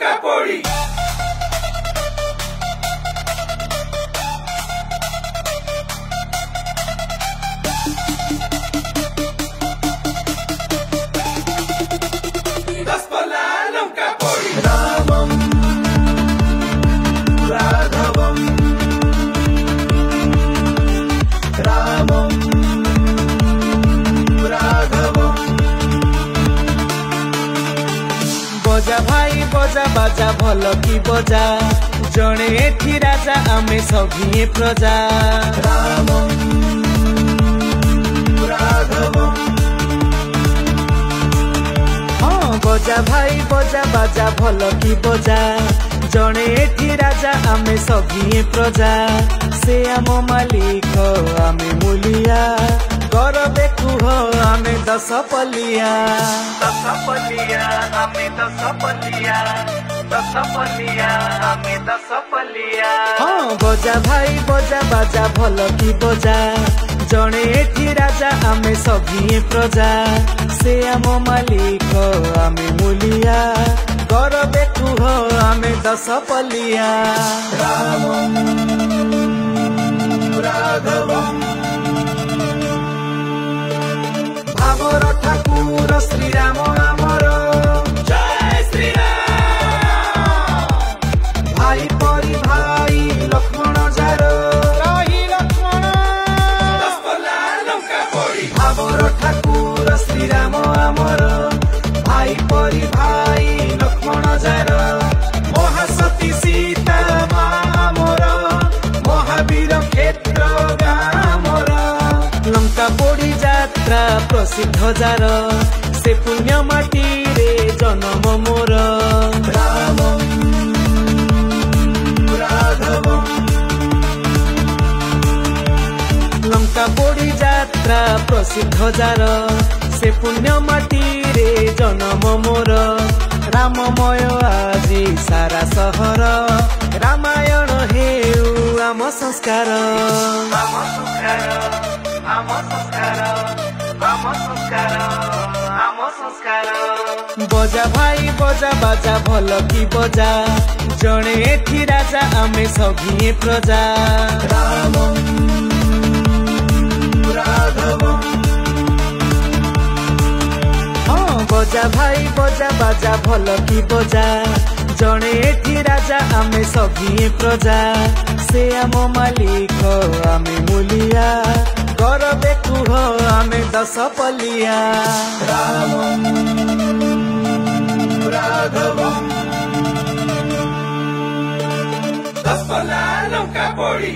ଲଙ୍କା ପୋଡ଼ି ଦଶପଲ୍ଲା ଲଙ୍କା ପୋଡ଼ି ରାମମ୍ ରାଘବମ୍ ରାମମ୍ ରାଘବମ୍ बजा भाई बजा बाजा भल की बजा जड़े एठी राजा आमे सभी प्रजा रामम् राघवम् हाँ बजा भाई बजा बाजा भल की बजा जड़े एठी राजा आमे सभी प्रजा से आम मालिक आमे मूलिया कर देखुह आमे दशपल्लिया आमे दशपल्लिया आमे दशपल्लिया हाँ बजा भाई बजा बाजा भल की बजा जड़े एठी राजा आमे सभी प्रजा से आम मालिक आमे मूलिया कर देखुह आमे दशपल्लिया रामम् राघवम् भावर ठाकुर श्रीराम आमर जय श्रीराम भाई परी भाई लक्ष्मण जार रही लक्ष्मण ଦଶପଲ୍ଲା ଲଙ୍କା ପୋଡ଼ି भावर ठाकुर श्रीराम आमर भाई परी भाई लक्ष्मण जार महासती सीता मा आमर महावीर क्षेत्र गामर लंका पोड़ी जात्रा प्रसिद्ध जार से पुण्य माटी रे जन्म मोर रामम् राघवम् लंका पोड़ी जात्रा प्रसिद्ध जार से पुण्य माटी रे जन्म मोर राममय आजी सारा सहर रामायण हेउ आम संस्कार बजा भाई बजा बाजा भल की बजा जड़े एठी राजा आमे सभी प्रजा रामम् राघवम् हाँ बजा भाई बजा बाजा भल की बजा जड़े एठी राजा आमे सभी प्रजा से आम मालिक आमे मूलिया कर देखुह आमे दशपल्लिया रामम् राघवम् ଦଶପଲ୍ଲା ଲଙ୍କା ପୋଡ଼ି